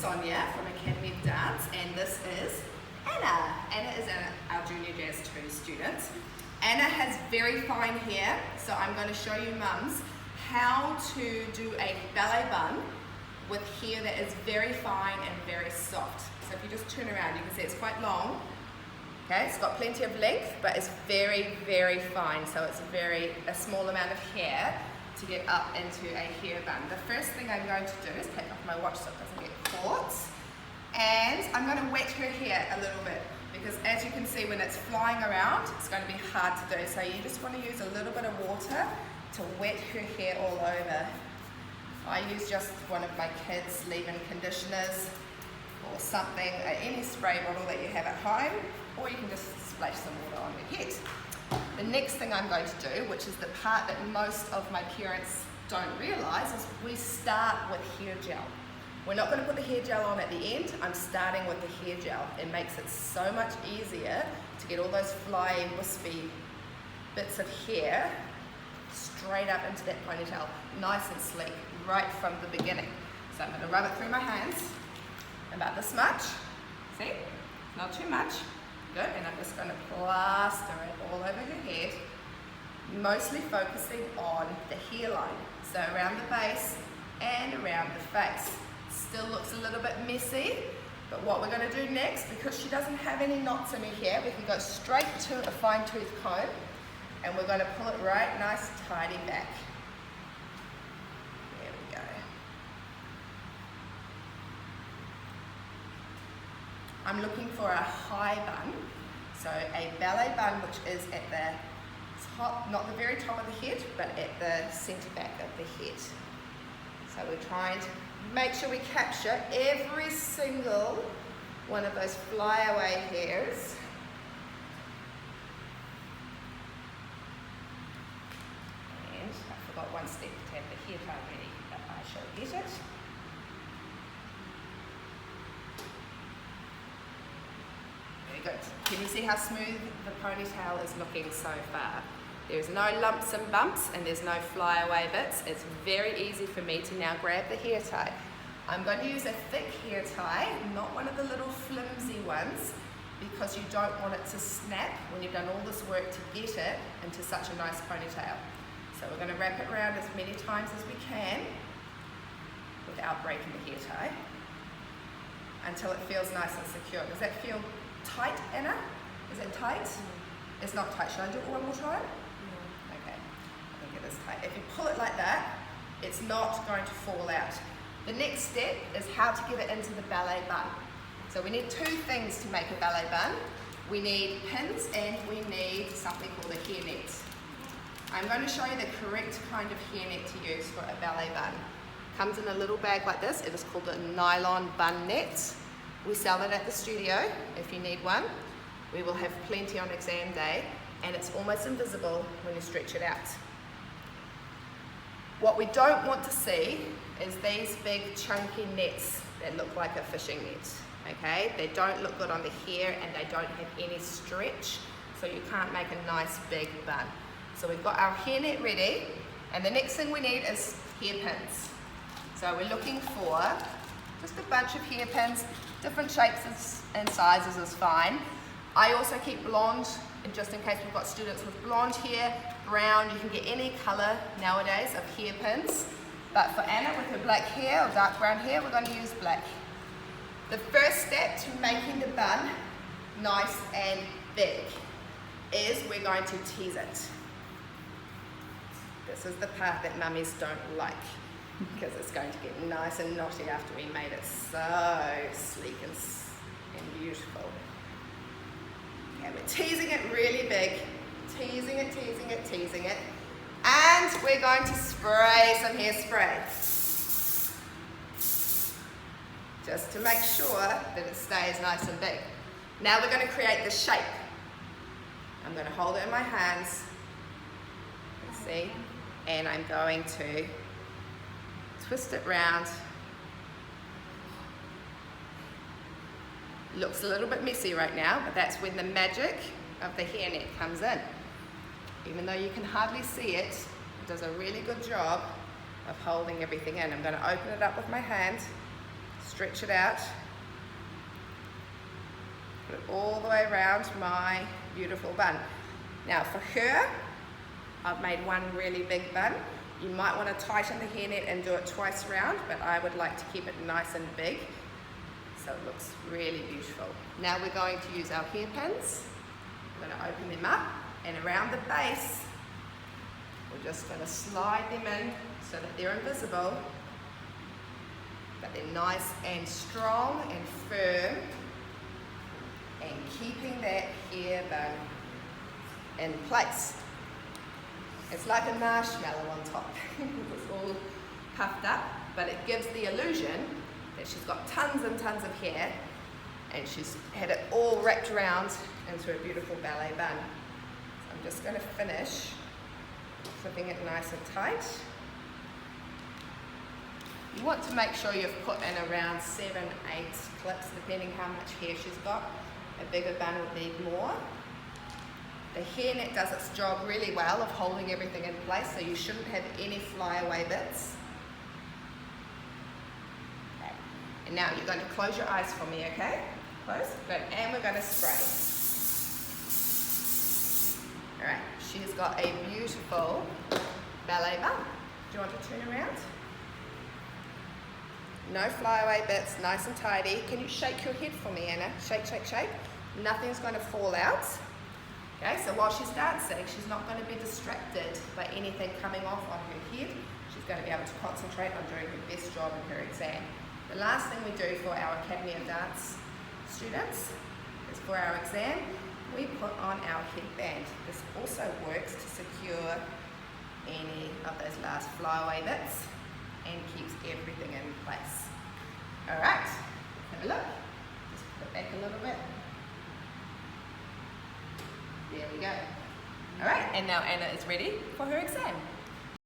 Sonia from Academy of Dance, and this is Anna. Anna is our Junior Jazz 2 student. Anna has very fine hair, so I'm going to show you mums how to do a ballet bun with hair that is very fine and very soft. So if you just turn around, you can see it's quite long. Okay, it's got plenty of length, but it's very, very fine. So it's a small amount of hair to get up into a hair bun. The first thing I'm going to do is take off my watch so it doesn't get caught. And I'm going to wet her hair a little bit, because as you can see, when it's flying around, it's going to be hard to do. So you just want to use a little bit of water to wet her hair all over. I use just one of my kids' leave-in conditioners or something, any spray bottle that you have at home, or you can just splash some water on your head. The next thing I'm going to do, which is the part that most of my parents don't realise, is we start with hair gel. We're not going to put the hair gel on at the end. I'm starting with the hair gel. It makes it so much easier to get all those flying, wispy bits of hair straight up into that ponytail, nice and sleek, right from the beginning. So I'm going to rub it through my hands, about this much. See? Not too much. Good. And I'm just going to plaster it all over her head, mostly focusing on the hairline. So around the base and around the face. Still looks a little bit messy, but what we're going to do next, because she doesn't have any knots in her hair, we can go straight to a fine tooth comb, and we're going to pull it right nice tidy back. There we go. I'm looking for a high bun, so a ballet bun which is at the top, not the very top of the head, but at the centre back of the head. So we're trying to make sure we capture every single one of those flyaway hairs. And I forgot one step to have the hair tie ready, but I shall get it. Good. Can you see how smooth the ponytail is looking so far? There's no lumps and bumps and there's no flyaway bits. It's very easy for me to now grab the hair tie. I'm going to use a thick hair tie, not one of the little flimsy ones, because you don't want it to snap when you've done all this work to get it into such a nice ponytail. So we're going to wrap it around as many times as we can without breaking the hair tie until it feels nice and secure. Does that feel tight, Anna? Is it tight? It's not tight. Should I do it one more time? Okay, I think it is tight. If you pull it like that, it's not going to fall out. The next step is how to get it into the ballet bun. So we need two things to make a ballet bun. We need pins and we need something called a hair net. I'm going to show you the correct kind of hair net to use for a ballet bun. Comes in a little bag like this. It is called a nylon bun net. We sell it at the studio if you need one. We will have plenty on exam day, and it's almost invisible when you stretch it out. What we don't want to see is these big chunky nets that look like a fishing net. Okay, they don't look good on the hair and they don't have any stretch, so you can't make a nice big bun. So we've got our hair net ready, and the next thing we need is hairpins. So we're looking for just a bunch of hairpins, different shapes and sizes is fine. I also keep blonde, just in case we've got students with blonde hair, brown, you can get any colour nowadays of hairpins. But for Anna with her black hair or dark brown hair, we're going to use black. The first step to making the bun nice and big is we're going to tease it. This is the part that mummies don't like, because it's going to get nice and knotty after we made it so sleek and beautiful. Okay, we're teasing it really big, teasing it, teasing it, teasing it, and we're going to spray some hairspray, just to make sure that it stays nice and big. Now we're going to create the shape. I'm going to hold it in my hands, let's see, and I'm going to twist it round. Looks a little bit messy right now, but that's when the magic of the hairnet comes in. Even though you can hardly see it, it does a really good job of holding everything in. I'm going to open it up with my hand, stretch it out, put it all the way around my beautiful bun. Now for her, I've made one really big bun. You might want to tighten the hairnet and do it twice around, but I would like to keep it nice and big, so it looks really beautiful. Now we're going to use our hairpins. We're going to open them up, and around the base, we're just going to slide them in so that they're invisible, but they're nice and strong and firm, and keeping that hair bun in place. It's like a marshmallow on top. It's all puffed up, but it gives the illusion that she's got tons and tons of hair, and she's had it all wrapped around into a beautiful ballet bun. So I'm just going to finish clipping it nice and tight. You want to make sure you've put in around 7-8 clips, depending how much hair she's got. A bigger bun would need more. The hairnet does its job really well of holding everything in place, so you shouldn't have any flyaway bits. Okay. And now you're going to close your eyes for me, okay? Close. Good. And we're going to spray. Alright, she's got a beautiful ballet bun. Do you want to turn around? No flyaway bits, nice and tidy. Can you shake your head for me, Anna? Shake, shake, shake. Nothing's going to fall out. Okay, so while she's dancing, she's not going to be distracted by anything coming off on her head. She's going to be able to concentrate on doing her best job in her exam. The last thing we do for our Academy of Dance students is for our exam, we put on our headband. This also works to secure any of those last flyaway bits and keeps everything in place. Alright, have a look. Just put it back a little bit. There we go. Alright, and now Anna is ready for her exam.